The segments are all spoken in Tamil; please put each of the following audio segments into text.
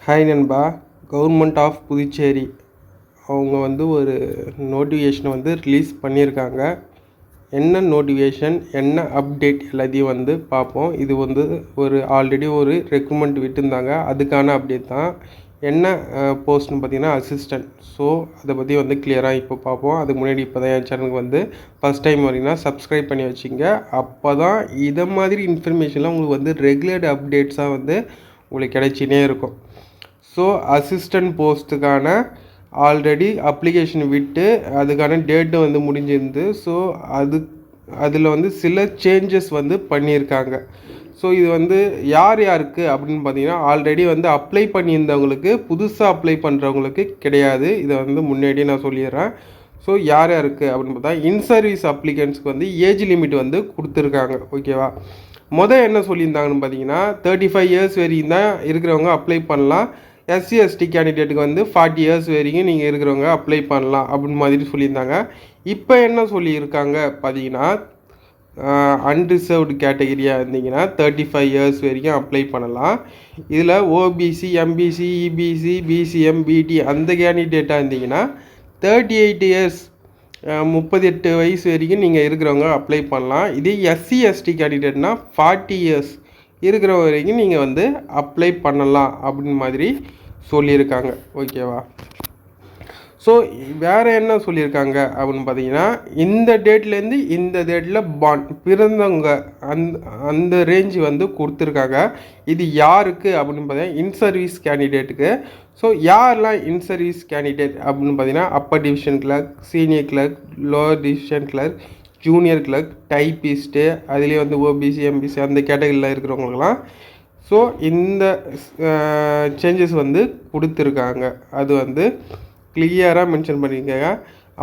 ஹாய் நண்பா. கவர்மெண்ட் ஆஃப் புதுச்சேரி அவங்க ஒரு நோட்டிஃபிகேஷனை ரிலீஸ் பண்ணியிருக்காங்க. என்ன நோட்டிஃபிகேஷன், என்ன அப்டேட் எல்லாத்தையும் பார்ப்போம். இது ஒரு ஆல்ரெடி ஒரு ரெக்கமெண்ட் விட்டுருந்தாங்க, அதுக்கான அப்டேட் தான். என்ன போஸ்ட்னு பார்த்தீங்கன்னா அசிஸ்டன்ட். ஸோ அதை பற்றி கிளியராக இப்போ பார்ப்போம். அதுக்கு முன்னாடி இப்போ தான் என் சேனலுக்கு ஃபஸ்ட் டைம் வரீங்கன்னா சப்ஸ்கிரைப் பண்ணி வச்சுங்க. அப்போ தான் இதை மாதிரி இன்ஃபர்மேஷன்லாம் உங்களுக்கு ரெகுலர் அப்டேட்ஸாக உங்களுக்கு கிடைச்சினே இருக்கும். ஸோ அசிஸ்டன்ட் போஸ்ட்டுக்கான ஆல்ரெடி அப்ளிகேஷன் விட்டு அதுக்கான டேட்டு முடிஞ்சிருந்து. ஸோ அதில் சில சேஞ்சஸ் பண்ணியிருக்காங்க. ஸோ இது யார் யாருக்கு அப்படின்னு பார்த்தீங்கன்னா ஆல்ரெடி அப்ளை பண்ணியிருந்தவங்களுக்கு, புதுசாக அப்ளை பண்ணுறவங்களுக்கு கிடையாது. இதை முன்னாடியே நான் சொல்லிடுறேன். ஸோ யார் யாருக்கு அப்படின்னு பார்த்தா இன் சர்வீஸ் அப்ளிகன்ஸ்க்கு ஏஜ் லிமிட் கொடுத்துருக்காங்க. ஓகேவா? என்ன சொல்லியிருந்தாங்கன்னு பார்த்தீங்கன்னா 35 இயர்ஸ் வரைக்கும் தான் இருக்கிறவங்க அப்ளை பண்ணலாம். எஸ்சி எஸ்டி கேண்டிடேட்டுக்கு 40 இயர்ஸ் வரைக்கும் நீங்கள் இருக்கிறவங்க அப்ளை பண்ணலாம் அப்படின்னு மாதிரி சொல்லியிருந்தாங்க. இப்போ என்ன சொல்லியிருக்காங்க பார்த்தீங்கன்னா அன்ரிசர்வ்டு கேட்டகரியாக இருந்தீங்கன்னா 35 இயர்ஸ் வரைக்கும் அப்ளை பண்ணலாம். இதில் ஓபிசி, எம்பிசி, இபிசி, பிசிஎம், பிடி அந்த கேண்டிடேட்டாக இருந்தீங்கன்னா 38 இயர்ஸ் 38 வயசு வரைக்கும் நீங்கள் இருக்கிறவங்க அப்ளை பண்ணலாம். இதே எஸ்சி எஸ்டி கேண்டிடேட்னா 40 இயர்ஸ் இருக்கிற வரைக்கும் நீங்கள் அப்ளை பண்ணலாம் அப்படின்னு மாதிரி சொல்லியிருக்காங்க. ஓகேவா? ஸோ வேறு என்ன சொல்லியிருக்காங்க அப்படின்னு பார்த்தீங்கன்னா இந்த டேட்லேருந்து இந்த டேட்டில் பிறந்தவங்க அந்த ரேஞ்சு கொடுத்துருக்காங்க. இது யாருக்கு அப்படின்னு பார்த்தீங்கன்னா இன் சர்வீஸ் கேண்டிடேட்டுக்கு. ஸோ யாரெல்லாம் இன் சர்வீஸ் கேண்டிடேட் அப்படின்னு பார்த்தீங்கன்னா upper division clerk, senior clerk, lower division clerk, junior clerk, typist, அதுலேயே ஓபிசி, எம்பிசி அந்த கேட்டகரியில் இருக்கிறவங்களுக்கெல்லாம். ஸோ இந்த சேஞ்சஸ் கொடுத்துருக்காங்க. அது கிளியராக மென்ஷன் பண்ணியிருக்காங்க.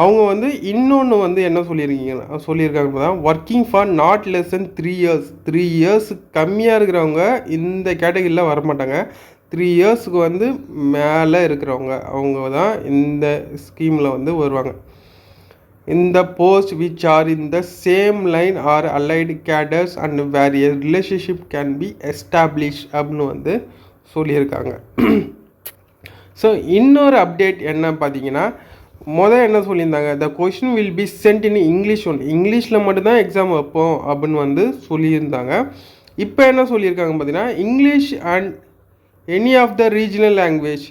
அவங்க இன்னொன்று என்ன சொல்லியிருக்காங்க தான் working for not less than 3 years. 3 years கம்மியாக இருக்கிறவங்க இந்த கேட்டகரியில் வரமாட்டாங்க. 3 இயர்ஸுக்கு மேலே இருக்கிறவங்க அவங்க தான் இந்த ஸ்கீமில் வருவாங்க. இந்த post which are in the same line or allied cadres and where a relationship can be established அப்படின்னு சொல்லியிருக்காங்க. ஸோ இன்னொரு அப்டேட் என்ன பார்த்தீங்கன்னா என்ன சொல்லியிருந்தாங்க, the question will be sent in English one. இங்கிலீஷில் மட்டும்தான் எக்ஸாம் வைப்போம் அப்படின்னு சொல்லியிருந்தாங்க. இப்போ என்ன சொல்லியிருக்காங்க பார்த்தீங்கன்னா English and any of the regional language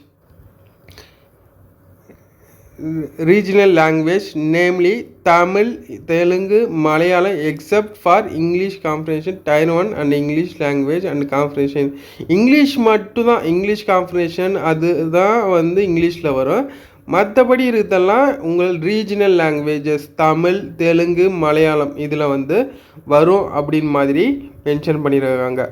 namely Tamil, Telugu, Malayalam except for English comprehension Tier 1 and English language and comprehension. English மட்டும்தான், இங்கிலீஷ் காம்ப்ரிஹென்ஷன் அதுதான் இங்கிலீஷில் வரும். மற்றபடி இருக்கிறதெல்லாம் உங்கள் ரீஜனல் லாங்குவேஜஸ் தமிழ், தெலுங்கு, மலையாளம் இதில் வரும் அப்படின்னு மாதிரி மென்ஷன் பண்ணியிருக்காங்க.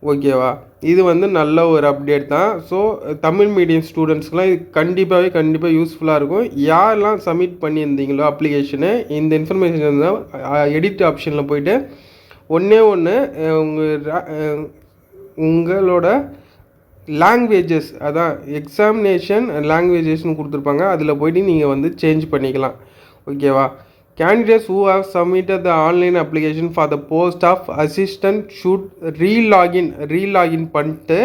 ஓகேவா? இது நல்ல ஒரு அப்டேட் தான். ஸோ தமிழ் மீடியம் ஸ்டூடெண்ட்ஸ்க்குலாம் இது கண்டிப்பாக யூஸ்ஃபுல்லாக இருக்கும். யாரெல்லாம் சப்மிட் பண்ணியிருந்தீங்களோ அப்ளிகேஷனு, இந்த இன்ஃபர்மேஷன் இருந்தால் எடிட் ஆப்ஷனில் போய்ட்டு ஒன்றே உங்களோட லாங்குவேஜஸ், அதான் எக்ஸாமினேஷன் லாங்குவேஜஸ்னு கொடுத்துருப்பாங்க, அதில் போய்ட்டு நீங்கள் சேஞ்ச் பண்ணிக்கலாம். ஓகேவா? Candidates who have submitted the online application for the post of assistant should re-login பண்ணிட்டு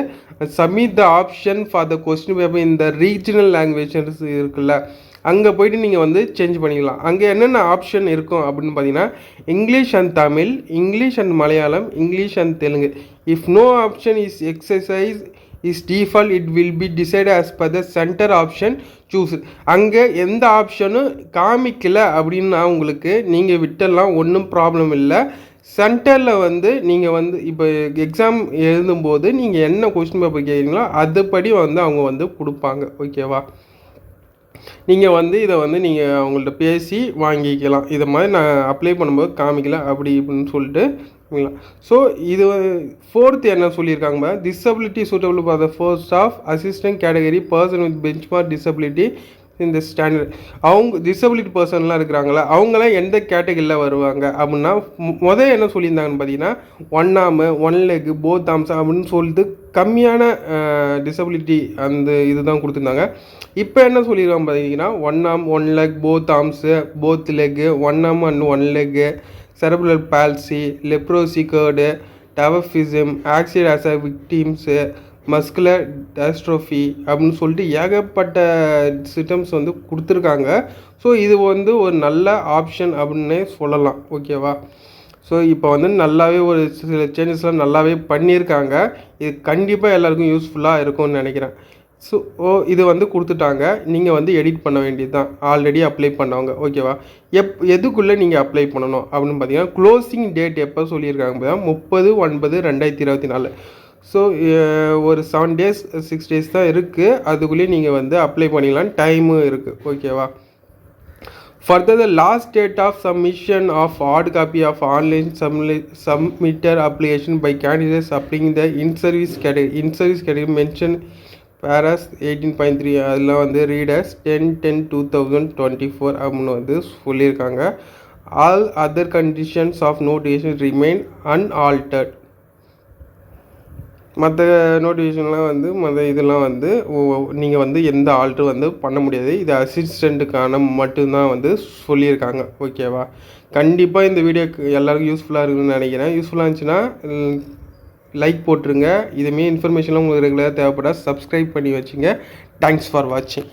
submit the option for the question paper in the regional languages இருக்குல்ல, அங்கே போய்ட்டு நீங்கள் சேஞ்ச் பண்ணிக்கலாம். அங்கே என்னென்ன ஆப்ஷன் இருக்கும் அப்படின்னு பார்த்தீங்கன்னா English and Tamil, English and Malayalam, English and Telugu. If no option is exercise is default it will be decided as per the center option choose. அங்கே எந்த ஆப்ஷனும் காமிக்கல அப்படின்னா உங்களுக்கு நீங்கள் விட்டெல்லாம் ஒன்றும் ப்ராப்ளம் இல்லை. சென்டரில் நீங்கள் இப்போ எக்ஸாம் எழுதும்போது நீங்கள் என்ன கொஸ்டின் பேப்பர் கேட்குறீங்களோ அதுபடி அவங்க கொடுப்பாங்க. ஓகேவா? நீங்கள் இதை நீங்கள் அவங்கள்ட்ட பேசி வாங்கிக்கலாம். இதை மாதிரி நான் அப்ளை பண்ணும்போது காமிக்கல அப்படி இப்படின்னு சொல்லிட்டு. ஸோ இது 4th என்ன சொல்லியிருக்காங்க, disability suitable for the post of assistant category person with benchmark disability இந்த ஸ்டாண்டர்ட். அவங்க டிசபிலிட்டி பர்சன்லாம் இருக்கிறாங்களா, அவங்களாம் எந்த கேட்டகரியில் வருவாங்க அப்படின்னா என்ன சொல்லியிருந்தாங்கன்னு பார்த்தீங்கன்னா 1 arm 1 leg both arms அப்படின்னு சொல்லிட்டு கம்மியான டிசபிலிட்டி அந்த இதுதான் கொடுத்துருந்தாங்க. இப்போ என்ன சொல்லியிருக்காங்க பார்த்தீங்கன்னா 1 arm 1 leg both arms both leg 1 arm and 1 leg, cerebral palsy, leprosy curd, dwarfism, accident as a victims, muscular டைஸ்ட்ரோஃபி அப்படின்னு சொல்லிட்டு ஏகப்பட்ட சிம்டம்ஸ் வந்து கொடுத்துருக்காங்க. ஸோ இது வந்து ஒரு நல்ல ஆப்ஷன் அப்படின்னே சொல்லலாம். ஓகேவா? ஸோ இப்போ வந்து நல்லாவே ஒரு சில சேஞ்சஸ்லாம் நல்லாவே பண்ணியிருக்காங்க. இது கண்டிப்பாக எல்லாருக்கும் யூஸ்ஃபுல்லாக இருக்கும்னு நினைக்கிறேன். ஸோ இது வந்து கொடுத்துட்டாங்க. நீங்கள் வந்து எடிட் பண்ண வேண்டியது தான், ஆல்ரெடி அப்ளை பண்ணவங்க. ஓகேவா? எதுக்குள்ளே நீங்கள் அப்ளை பண்ணணும் அப்படின்னு பார்த்தீங்கன்னா, க்ளோசிங் டேட் எப்போ சொல்லியிருக்காங்க 30/9/2024. ஸோ ஒரு 7 days 6 days தான் இருக்குது. அதுக்குள்ளேயே நீங்கள் வந்து அப்ளை பண்ணிக்கலாம், டைமும் இருக்குது. ஓகேவா? Further, the last date of submission of hard copy of online submitted application by candidates applying the in-service category mentioned paras 18.3 அதெல்லாம் வந்து ரீடர்ஸ் 10/10/2024 அப்படின்னு வந்து சொல்லியிருக்காங்க. All other conditions of notification remain unaltered. மற்ற நோட்டிஃபிகேஷன்லாம் வந்து இதெல்லாம் வந்து நீங்கள் வந்து எந்த ஆல்ட்ரு வந்து பண்ண முடியாது. இது அசிஸ்டண்ட்டுக்கான மட்டும்தான் வந்து சொல்லியிருக்காங்க. ஓகேவா? கண்டிப்பாக இந்த வீடியோக்கு எல்லாருக்கும் யூஸ்ஃபுல்லாக இருக்குன்னு நினைக்கிறேன். யூஸ்ஃபுல்லாக இருந்துச்சுன்னா லைக் போட்டுருங்க. இதுமாரி இன்ஃபர்மேஷன்லாம் உங்களுக்கு ரெகுலராக தேவைப்படால் சப்ஸ்கிரைப் பண்ணி வச்சுங்க. தேங்க்ஸ் ஃபார் வாட்சிங்.